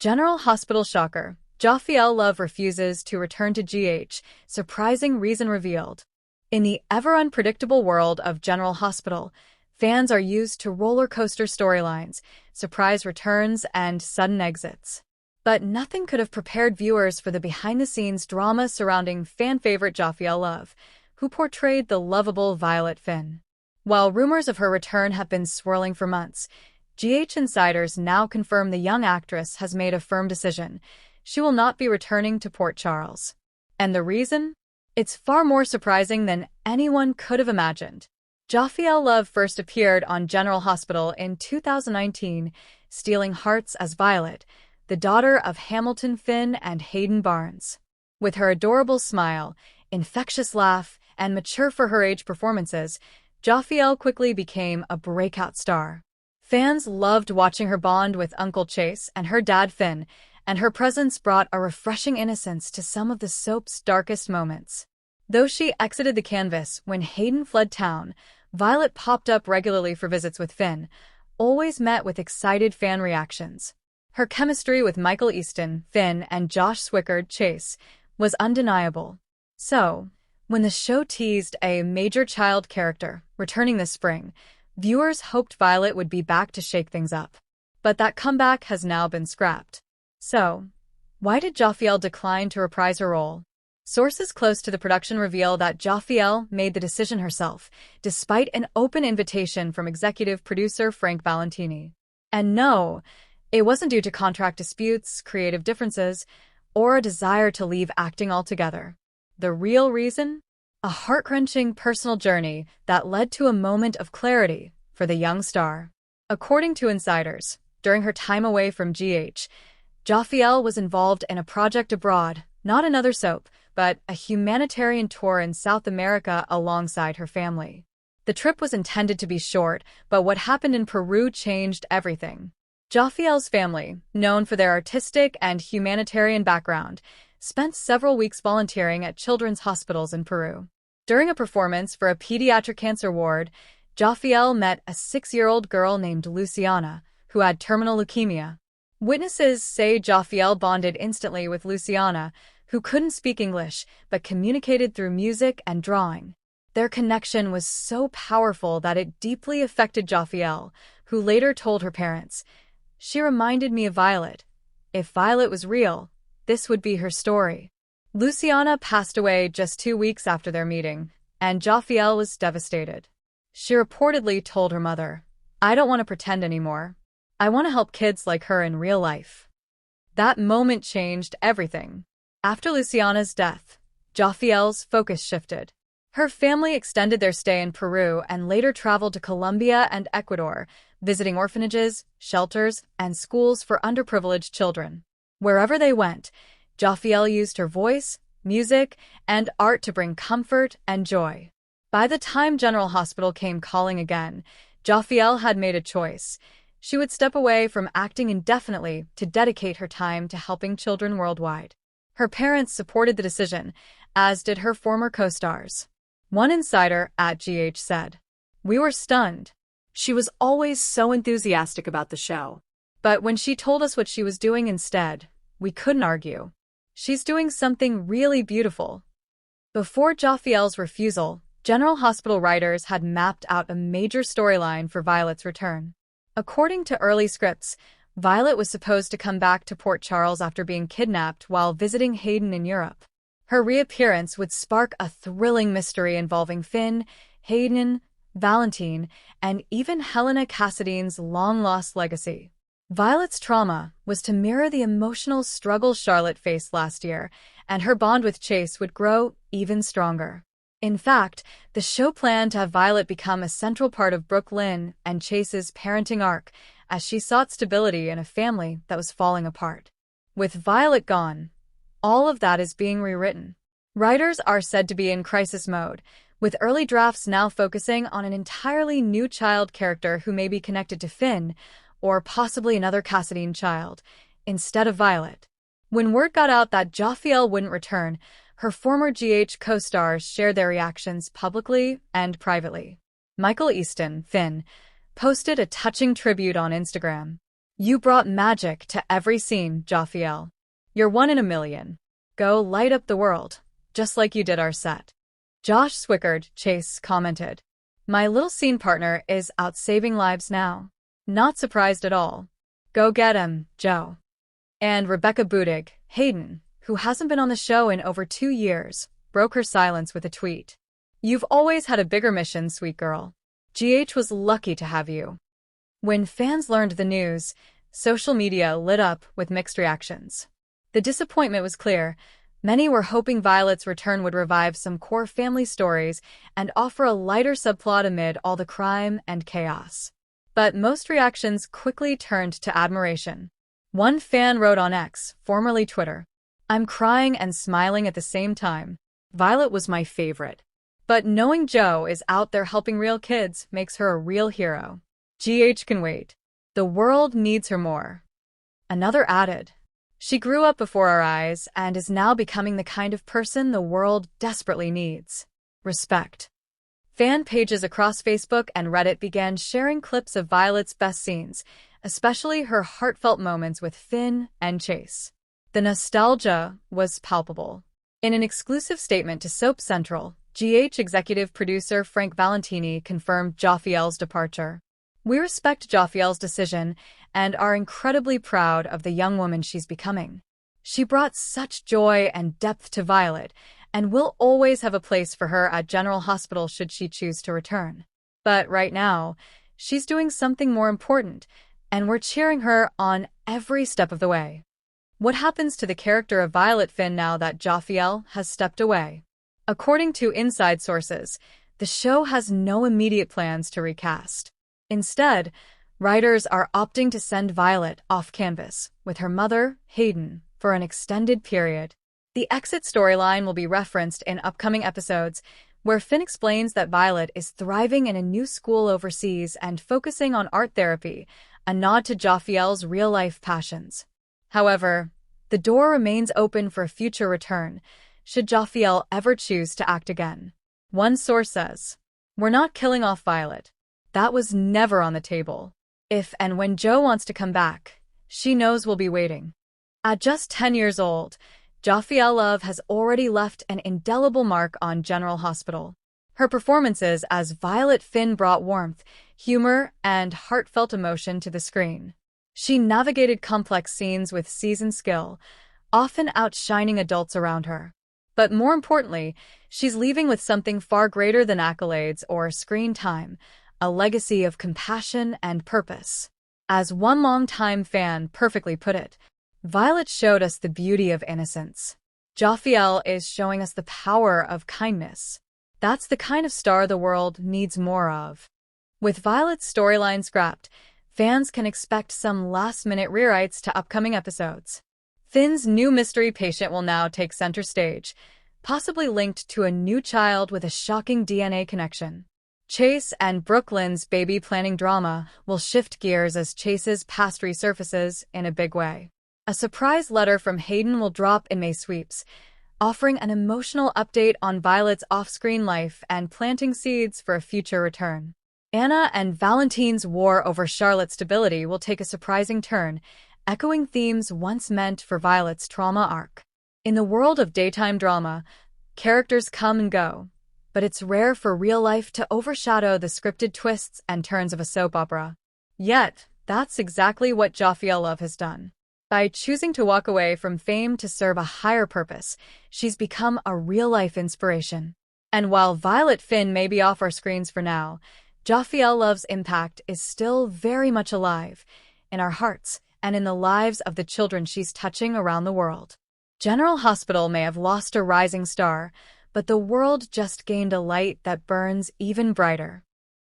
General Hospital shocker. Jophielle Love refuses to return to GH, surprising reason revealed. In the ever-unpredictable world of General Hospital, fans are used to roller coaster storylines, surprise returns, and sudden exits. But nothing could have prepared viewers for the behind-the-scenes drama surrounding fan-favorite Jophielle Love, who portrayed the lovable Violet Finn. While rumors of her return have been swirling for months, GH insiders now confirm the young actress has made a firm decision. She will not be returning to Port Charles. And the reason? It's far more surprising than anyone could have imagined. Jophielle Love first appeared on General Hospital in 2019, stealing hearts as Violet, the daughter of Hamilton Finn and Hayden Barnes. With her adorable smile, infectious laugh, and mature-for-her-age performances, Jophielle quickly became a breakout star. Fans loved watching her bond with Uncle Chase and her dad Finn, and her presence brought a refreshing innocence to some of the soap's darkest moments. Though she exited the canvas when Hayden fled town, Violet popped up regularly for visits with Finn, always met with excited fan reactions. Her chemistry with Michael Easton, Finn, and Josh Swickard, Chase, was undeniable. So, when the show teased a major child character returning this spring, viewers hoped Violet would be back to shake things up. But that comeback has now been scrapped. So, why did Jophielle decline to reprise her role? Sources close to the production reveal that Jophielle made the decision herself, despite an open invitation from executive producer Frank Valentini. And no, it wasn't due to contract disputes, creative differences, or a desire to leave acting altogether. The real reason? A heart-wrenching personal journey that led to a moment of clarity for the young star. According to insiders, during her time away from GH, Jophielle was involved in a project abroad, not another soap, but a humanitarian tour in South America alongside her family. The trip was intended to be short, but what happened in Peru changed everything. Jophielle's family, known for their artistic and humanitarian background, spent several weeks volunteering at children's hospitals in Peru. During a performance for a pediatric cancer ward, Jophielle met a 6-year-old girl named Luciana, who had terminal leukemia. Witnesses say Jophielle bonded instantly with Luciana, who couldn't speak English but communicated through music and drawing. Their connection was so powerful that it deeply affected Jophielle, who later told her parents, "She reminded me of Violet. If Violet was real, this would be her story." Luciana passed away just 2 weeks after their meeting, and Jophielle was devastated. She reportedly told her mother, "I don't want to pretend anymore. I want to help kids like her in real life." That moment changed everything. After Luciana's death, Jophielle's focus shifted. Her family extended their stay in Peru and later traveled to Colombia and Ecuador, visiting orphanages, shelters, and schools for underprivileged children. Wherever they went, Jophielle used her voice, music, and art to bring comfort and joy. By the time General Hospital came calling again, Jophielle had made a choice. She would step away from acting indefinitely to dedicate her time to helping children worldwide. Her parents supported the decision, as did her former co-stars. One insider at GH said, "We were stunned. She was always so enthusiastic about the show. But when she told us what she was doing instead, we couldn't argue. She's doing something really beautiful." Before Jophielle's refusal, General Hospital writers had mapped out a major storyline for Violet's return. According to early scripts, Violet was supposed to come back to Port Charles after being kidnapped while visiting Hayden in Europe. Her reappearance would spark a thrilling mystery involving Finn, Hayden, Valentine, and even Helena Cassadine's long-lost legacy. Violet's trauma was to mirror the emotional struggle Charlotte faced last year, and her bond with Chase would grow even stronger. In fact, the show planned to have Violet become a central part of Brooke Lynn and Chase's parenting arc, as she sought stability in a family that was falling apart. With Violet gone, all of that is being rewritten. Writers are said to be in crisis mode, with early drafts now focusing on an entirely new child character who may be connected to Finn, or possibly another Cassadine child, instead of Violet. When word got out that Jophielle wouldn't return, her former GH co-stars shared their reactions publicly and privately. Michael Easton, Finn, posted a touching tribute on Instagram. You brought magic to every scene, Jophielle. You're one in a million. Go light up the world, just like you did our set. Josh Swickard, Chase, commented. My little scene partner is out saving lives now. Not surprised at all. Go get him, Joe. And Rebecca Budig, Hayden, who hasn't been on the show in over 2 years, broke her silence with a tweet. You've always had a bigger mission, sweet girl. GH was lucky to have you. When fans learned the news, social media lit up with mixed reactions. The disappointment was clear. Many were hoping Violet's return would revive some core family stories and offer a lighter subplot amid all the crime and chaos. But most reactions quickly turned to admiration. One fan wrote on X, formerly Twitter, I'm crying and smiling at the same time. Violet was my favorite. But knowing Joe is out there helping real kids makes her a real hero. GH can wait. The world needs her more. Another added, she grew up before our eyes and is now becoming the kind of person the world desperately needs. Respect. Fan pages across Facebook and Reddit began sharing clips of Violet's best scenes, especially her heartfelt moments with Finn and Chase. The nostalgia was palpable. In an exclusive statement to Soap Central, GH executive producer Frank Valentini confirmed Jophielle's departure. We respect Jophielle's decision and are incredibly proud of the young woman she's becoming. She brought such joy and depth to Violet, and we'll always have a place for her at General Hospital should she choose to return. But right now, she's doing something more important, and we're cheering her on every step of the way. What happens to the character of Violet Finn now that Jophielle has stepped away? According to inside sources, the show has no immediate plans to recast. Instead, writers are opting to send Violet off canvas with her mother, Hayden, for an extended period. The exit storyline will be referenced in upcoming episodes, where Finn explains that Violet is thriving in a new school overseas and focusing on art therapy, a nod to Jophielle's real-life passions. However, the door remains open for a future return, should Jophielle ever choose to act again. One source says, we're not killing off Violet. That was never on the table. If and when Joe wants to come back, she knows we'll be waiting. At just 10 years old, Jophielle Love has already left an indelible mark on General Hospital. Her performances as Violet Finn brought warmth, humor, and heartfelt emotion to the screen. She navigated complex scenes with seasoned skill, often outshining adults around her. But more importantly, she's leaving with something far greater than accolades or screen time, a legacy of compassion and purpose. As one longtime fan perfectly put it, Violet showed us the beauty of innocence. Jophielle is showing us the power of kindness. That's the kind of star the world needs more of. With Violet's storyline scrapped, fans can expect some last-minute rewrites to upcoming episodes. Finn's new mystery patient will now take center stage, possibly linked to a new child with a shocking DNA connection. Chase and Brooklyn's baby planning drama will shift gears as Chase's past resurfaces in a big way. A surprise letter from Hayden will drop in May sweeps, offering an emotional update on Violet's off-screen life and planting seeds for a future return. Anna and Valentine's war over Charlotte's stability will take a surprising turn, echoing themes once meant for Violet's trauma arc. In the world of daytime drama, characters come and go, but it's rare for real life to overshadow the scripted twists and turns of a soap opera. Yet, that's exactly what Jophielle Love has done. By choosing to walk away from fame to serve a higher purpose, she's become a real-life inspiration. And while Violet Finn may be off our screens for now, Jophielle Love's impact is still very much alive, in our hearts and in the lives of the children she's touching around the world. General Hospital may have lost a rising star, but the world just gained a light that burns even brighter.